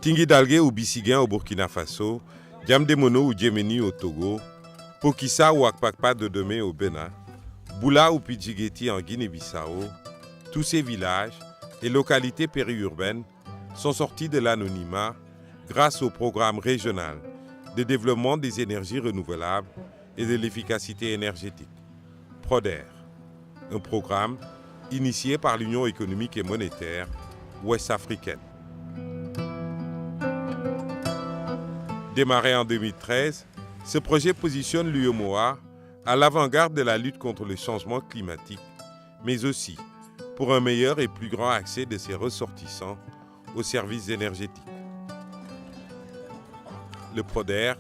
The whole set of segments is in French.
Tingidalgué ou Bissiguen au Burkina Faso, Diamdemono ou Djemeni au Togo, Pokissa ou Akpakpa de Deme au Bénin, Boula ou Pidjigeti en Guinée-Bissau, tous ces villages et localités périurbaines sont sortis de l'anonymat grâce au programme régional de développement des énergies renouvelables et de l'efficacité énergétique, PRODER, un programme initié par l'Union économique et monétaire ouest-africaine. Démarré en 2013, ce projet positionne l'UEMOA à l'avant-garde de la lutte contre le changement climatique, mais aussi pour un meilleur et plus grand accès de ses ressortissants aux services énergétiques. Le PRODER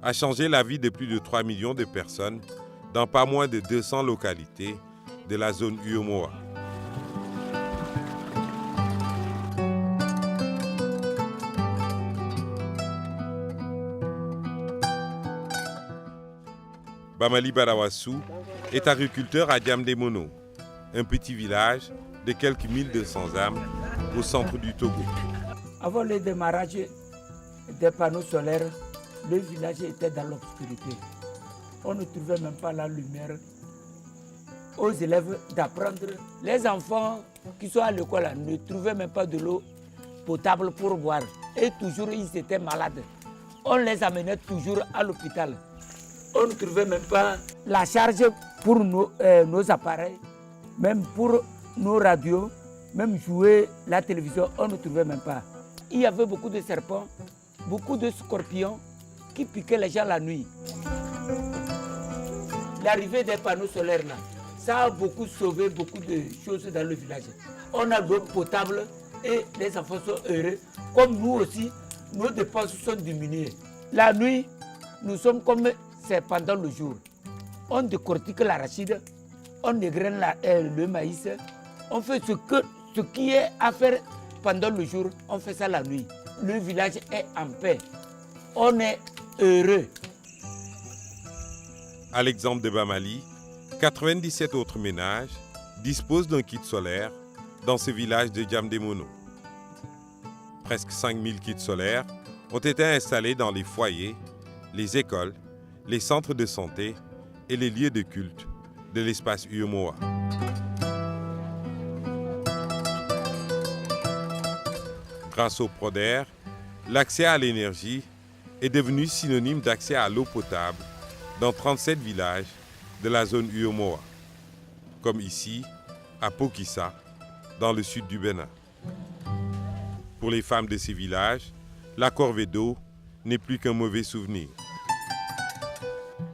a changé la vie de plus de 3 millions de personnes dans pas moins de 200 localités de la zone UEMOA. Bamali Barawassou est agriculteur à Diamdemono, un petit village de quelques 1200 âmes au centre du Togo. Avant le démarrage des panneaux solaires, le village était dans l'obscurité. On ne trouvait même pas la lumière aux élèves d'apprendre. Les enfants qui sont à l'école ne trouvaient même pas de l'eau potable pour boire. Et toujours, ils étaient malades. On les amenait toujours à l'hôpital. On ne trouvait même pas la charge pour nos appareils, même pour nos radios, même jouer la télévision, on ne trouvait même pas. Il y avait beaucoup de serpents, beaucoup de scorpions qui piquaient les gens la nuit. L'arrivée des panneaux solaires, là, ça a beaucoup sauvé beaucoup de choses dans le village. On a l'eau potable et les enfants sont heureux. Comme nous aussi, nos dépenses sont diminuées. La nuit, nous sommes comme c'est pendant le jour. On décortique l'arachide, on égrène le maïs, on fait ce qui est à faire pendant le jour, on fait ça la nuit. Le village est en paix. On est heureux. À l'exemple de Bamali, 97 autres ménages disposent d'un kit solaire dans ce village de Diamdemono. Presque 5000 kits solaires ont été installés dans les foyers, les écoles, les centres de santé et les lieux de culte de l'espace UEMOA. Grâce au PRODER, l'accès à l'énergie est devenu synonyme d'accès à l'eau potable dans 37 villages de la zone UEMOA, comme ici, à Pokissa, dans le sud du Bénin. Pour les femmes de ces villages, la corvée d'eau n'est plus qu'un mauvais souvenir.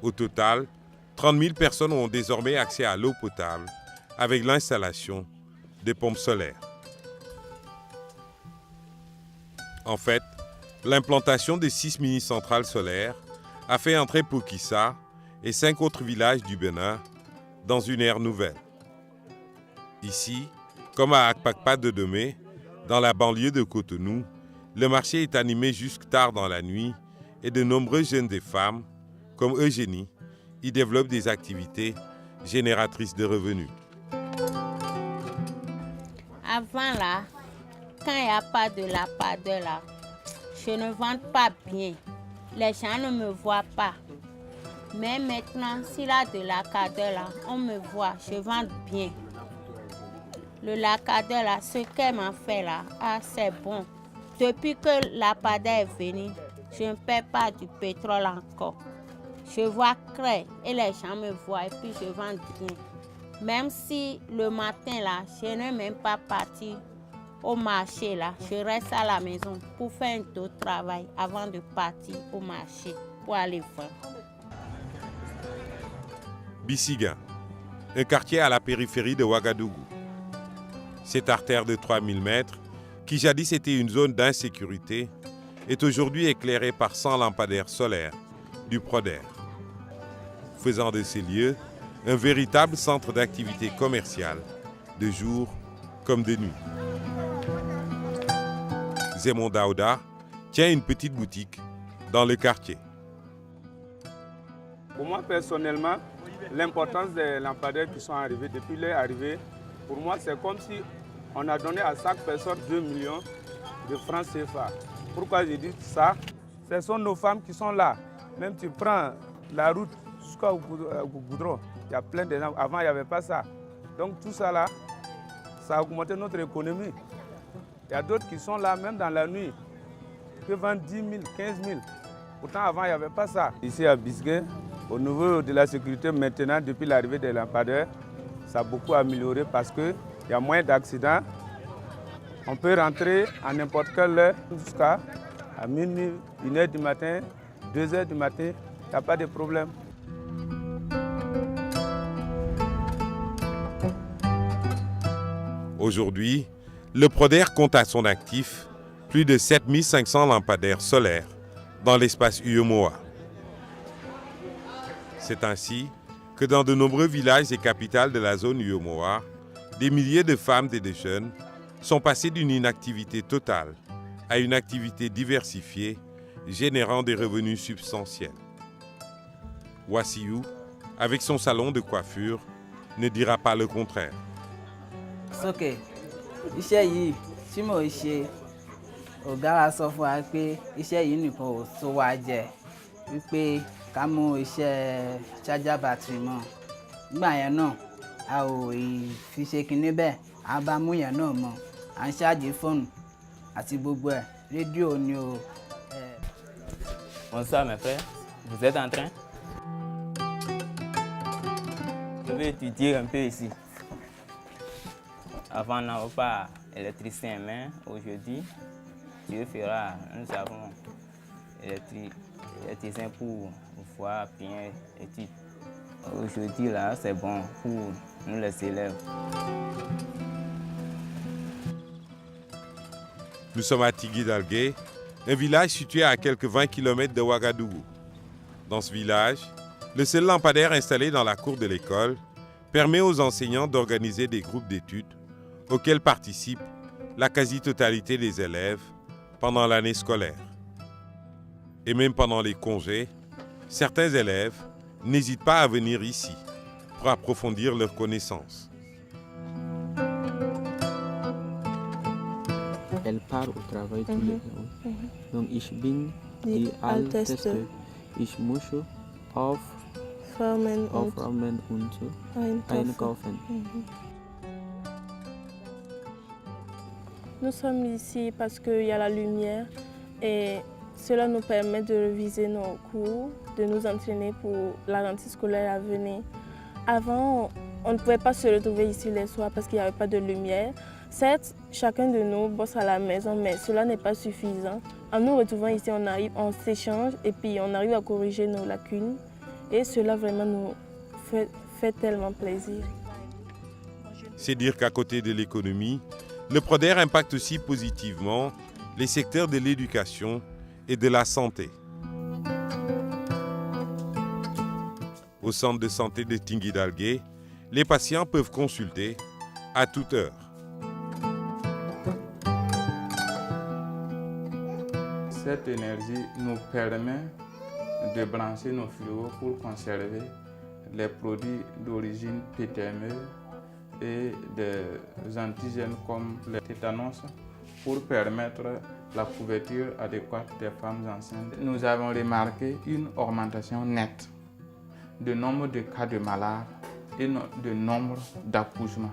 Au total, 30 000 personnes ont désormais accès à l'eau potable avec l'installation des pompes solaires. En fait, l'implantation des 6 mini-centrales solaires a fait entrer Pokissa et 5 autres villages du Bénin dans une ère nouvelle. Ici, comme à Akpakpa de Deme, dans la banlieue de Cotonou, le marché est animé jusque tard dans la nuit et de nombreux jeunes et femmes, comme Eugénie, y développent des activités génératrices de revenus. Avant là, quand il n'y a pas de la padeur là, je ne vends pas bien. Les gens ne me voient pas. Mais maintenant, s'il y a de la cadeur là, on me voit, je vends bien. Le lacadeur là, ce qu'elle m'a fait là, c'est bon. Depuis que la padeur est venue, je ne paie pas du pétrole encore. Je vois clair et les gens me voient et puis je vends bien. Même si le matin là, je n'ai même pas parti au marché là, je reste à la maison pour faire un autre travail avant de partir au marché pour aller vendre. Bissiguen, un quartier à la périphérie de Ouagadougou. Cette artère de 3000 mètres, qui jadis était une zone d'insécurité, est aujourd'hui éclairée par 100 lampadaires solaires du PRODER, faisant de ces lieux un véritable centre d'activité commerciale, de jour comme de nuit. Zemon Daouda tient une petite boutique dans le quartier. Pour moi, personnellement, l'importance des lampadaires qui sont arrivés, depuis leur arrivée, pour moi, c'est comme si on a donné à chaque personne 2 millions de francs CFA. Pourquoi je dis ça? Ce sont nos femmes qui sont là. Même tu prends la route jusqu'au goudron, il y a plein de gens. Avant, il n'y avait pas ça. Donc tout ça là, ça a augmenté notre économie. Il y a d'autres qui sont là, même dans la nuit, qui vendent 10 000, 15 000. Pourtant, avant, il n'y avait pas ça. Ici à Bisgué, au niveau de la sécurité, maintenant, depuis l'arrivée des lampadaires, ça a beaucoup amélioré parce qu'il y a moins d'accidents. On peut rentrer à n'importe quelle heure jusqu'à minuit, 1h du matin, 2h du matin, il n'y a pas de problème. Aujourd'hui, le Proder compte à son actif plus de 7500 lampadaires solaires dans l'espace UEMOA. C'est ainsi que dans de nombreux villages et capitales de la zone UEMOA, des milliers de femmes et de jeunes sont passés d'une inactivité totale à une activité diversifiée, générant des revenus substantiels. Wassiou, avec son salon de coiffure, ne dira pas le contraire. Ok, iṣẹ́ yìí tí mò ń ṣe ọ̀gá wa sọ fún wa pé iṣẹ́ yìí nìkan ò tó wa jẹ wípé ká mú iṣẹ́ charger battery mọ́. Nígbà yẹn náà a ò fi ṣe kinní bẹ́ẹ̀, a bá mú yẹn náà mọ́, à ń ṣáàjì fóònù àti gbogbo ẹ̀, rédíò ni o. Bonsoir mes frères, vous êtes en train? Je vais étudier un peu ici. Avant, on n'avait pas électricien, mais aujourd'hui, Dieu fera, nous avons électricien pour voir bien études. Aujourd'hui, là, c'est bon pour nous les élèves. Nous sommes à Tinguidagué, un village situé à quelques 20 km de Ouagadougou. Dans ce village, le seul lampadaire installé dans la cour de l'école permet aux enseignants d'organiser des groupes d'études auxquels participent la quasi-totalité des élèves pendant l'année scolaire. Et même pendant les congés, certains élèves n'hésitent pas à venir ici pour approfondir leurs connaissances. Elle part au travail tous les jours. Donc ich bin die Älteste. Ich muss aufräumen und einkaufen. Nous sommes ici parce qu'il y a la lumière et cela nous permet de réviser nos cours, de nous entraîner pour la rentrée scolaire à venir. Avant, on ne pouvait pas se retrouver ici les soirs parce qu'il n'y avait pas de lumière. Certes, chacun de nous bosse à la maison, mais cela n'est pas suffisant. En nous retrouvant ici, on s'échange et puis on arrive à corriger nos lacunes. Et cela vraiment nous fait tellement plaisir. C'est dire qu'à côté de l'économie, le Proder impacte aussi positivement les secteurs de l'éducation et de la santé. Au centre de santé de Tinguidagué, les patients peuvent consulter à toute heure. Cette énergie nous permet de brancher nos frigos pour conserver les produits d'origine PTME et des antigènes comme le tétanos pour permettre la couverture adéquate des femmes enceintes. Nous avons remarqué une augmentation nette du nombre de cas de malades et du nombre d'accouchements,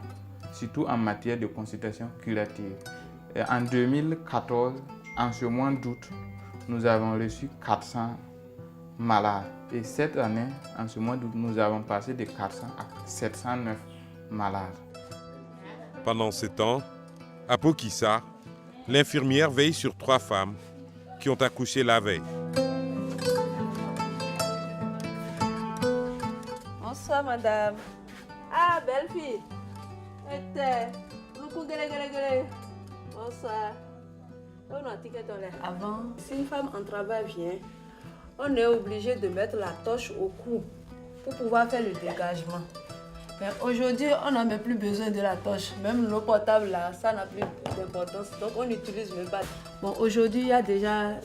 surtout en matière de consultation curative. Et en 2014, en ce mois d'août, nous avons reçu 400 malades. Et cette année, en ce mois d'août, nous avons passé de 400 à 709 malades. Pendant ce temps, à Pokissa, l'infirmière veille sur 3 femmes qui ont accouché la veille. Bonsoir madame. Ah, belle fille. Bonsoir. Avant, si une femme en travail vient, on est obligé de mettre la torche au cou pour pouvoir faire le dégagement. Mais aujourd'hui, on n'a même plus besoin de la torche. Même l'eau potable, là, ça n'a plus d'importance. Donc, on n'utilise même pas. Bon, aujourd'hui, il y a déjà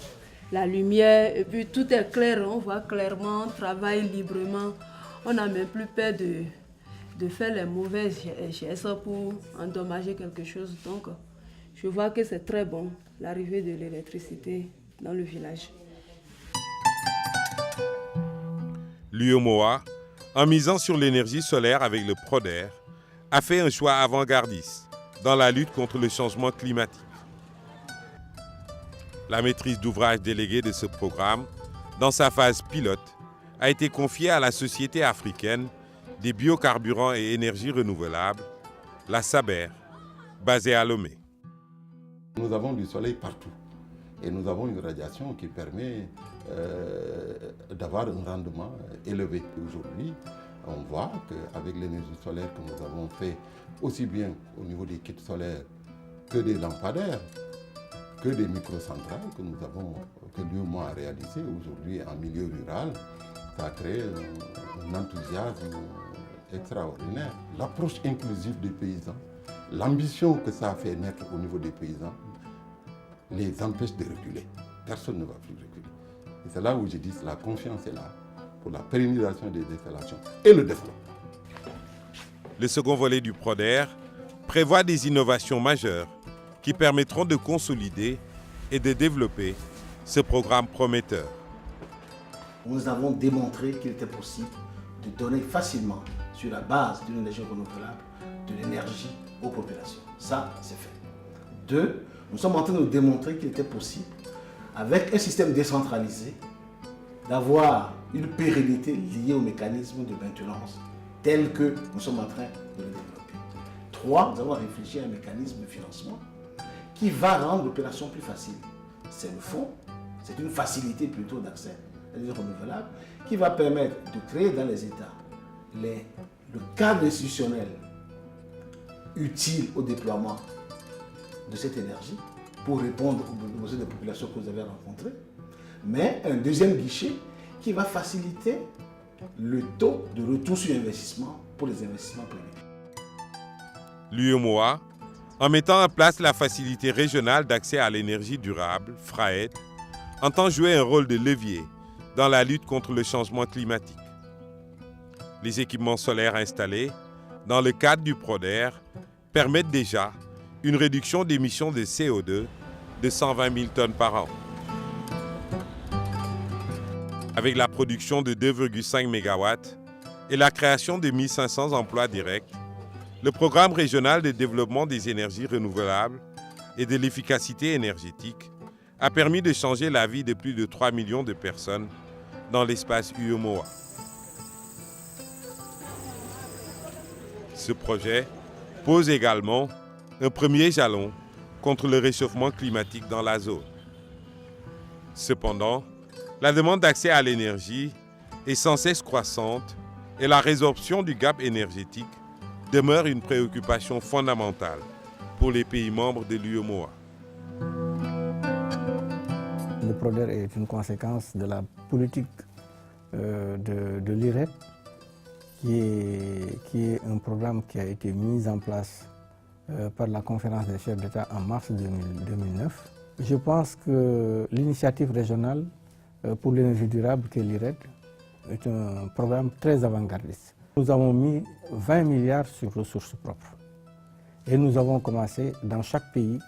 la lumière et puis tout est clair. On voit clairement, on travaille librement. On n'a même plus peur de faire les mauvais gestes pour endommager quelque chose. Donc, Je vois que c'est très bon, l'arrivée de l'électricité dans le village. L'UEMOA, en misant sur l'énergie solaire avec le PRODER, a fait un choix avant-gardiste dans la lutte contre le changement climatique. La maîtrise d'ouvrage déléguée de ce programme, dans sa phase pilote, a été confiée à la Société africaine des biocarburants et énergies renouvelables, la SABER, basée à Lomé. Nous avons du soleil partout et nous avons une radiation qui permet d'avoir un rendement élevé. Aujourd'hui, on voit qu'avec l'énergie solaire que nous avons fait aussi bien au niveau des kits solaires que des lampadaires, que des microcentrales que l'UEMOA a réalisé aujourd'hui en milieu rural, ça a créé un enthousiasme extraordinaire. L'approche inclusive des paysans, l'ambition que ça a fait naître au niveau des paysans, les empêche de reculer. Personne ne va plus reculer. Et c'est là où je dis que la confiance est là pour la pérennisation des installations et le développement. Le second volet du PRODER prévoit des innovations majeures qui permettront de consolider et de développer ce programme prometteur. Nous avons démontré qu'il était possible de donner facilement, sur la base d'une énergie renouvelable, de l'énergie aux populations. Ça, c'est fait. 2, nous sommes en train de démontrer qu'il était possible, avec un système décentralisé, d'avoir une pérennité liée au mécanisme de maintenance tel que nous sommes en train de le développer. 3, nous avons réfléchi à un mécanisme de financement qui va rendre l'opération plus facile. C'est le fonds, c'est une facilité plutôt d'accès à l'énergie renouvelable qui va permettre de créer dans les États le cadre institutionnel utile au déploiement de cette énergie pour répondre aux besoins des populations que vous avez rencontrées, mais un deuxième guichet qui va faciliter le taux de retour sur investissement pour les investissements privés. L'UEMOA, en mettant en place la facilité régionale d'accès à l'énergie durable, FRAED, entend jouer un rôle de levier dans la lutte contre le changement climatique. Les équipements solaires installés dans le cadre du PRODER permettent déjà une réduction d'émissions de CO2 de 120 000 tonnes par an. Avec la production de 2,5 MW et la création de 1500 emplois directs, le programme régional de développement des énergies renouvelables et de l'efficacité énergétique a permis de changer la vie de plus de 3 millions de personnes dans l'espace UEMOA. Ce projet pose également un premier jalon contre le réchauffement climatique dans la zone. Cependant, la demande d'accès à l'énergie est sans cesse croissante et la résorption du gap énergétique demeure une préoccupation fondamentale pour les pays membres de l'UEMOA. Le PRODER est une conséquence de la politique de l'IRED, qui est un programme qui a été mis en place par la conférence des chefs d'État en mars 2009. Je pense que l'initiative régionale pour l'énergie durable, qui est l'IRED, est un programme très avant-gardiste. Nous avons mis 20 milliards sur ressources propres. Et nous avons commencé dans chaque pays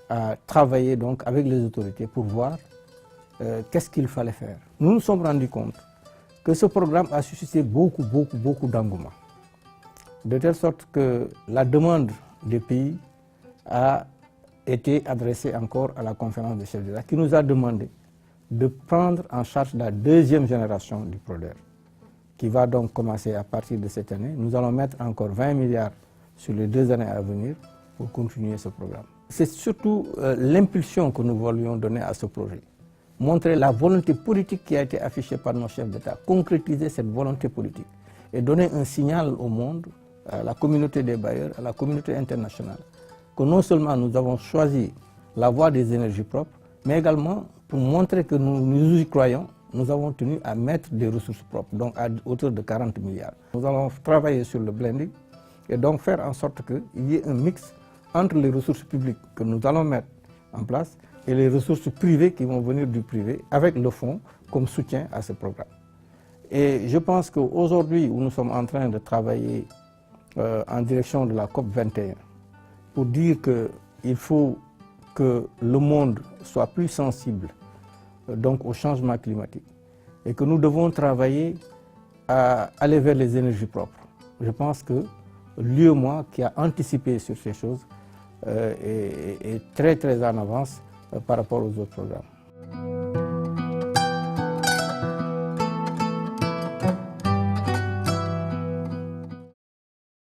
à travailler donc avec les autorités pour voir qu'est-ce qu'il fallait faire. Nous nous sommes rendus compte que ce programme a suscité beaucoup d'engouement. De telle sorte que la demande des pays a été adressée encore à la conférence des chefs d'État qui nous a demandé de prendre en charge la deuxième génération du PRODER, qui va donc commencer à partir de cette année. Nous allons mettre encore 20 milliards sur les 2 années à venir pour continuer ce programme. C'est surtout l'impulsion que nous voulions donner à ce projet. Montrer la volonté politique qui a été affichée par nos chefs d'État, concrétiser cette volonté politique et donner un signal au monde, à la communauté des bailleurs, à la communauté internationale, que non seulement nous avons choisi la voie des énergies propres, mais également pour montrer que nous y croyons, nous avons tenu à mettre des ressources propres, donc à hauteur de 40 milliards. Nous allons travailler sur le blending et donc faire en sorte qu'il y ait un mix entre les ressources publiques que nous allons mettre en place et les ressources privées qui vont venir du privé avec le fonds comme soutien à ce programme. Et je pense qu'aujourd'hui, où nous sommes en train de travailler en direction de la COP 21, pour dire que il faut que le monde soit plus sensible donc au changement climatique et que nous devons travailler à aller vers les énergies propres. Je pense que l'UEMOA, qui a anticipé sur ces choses, est très en avance par rapport aux autres programmes.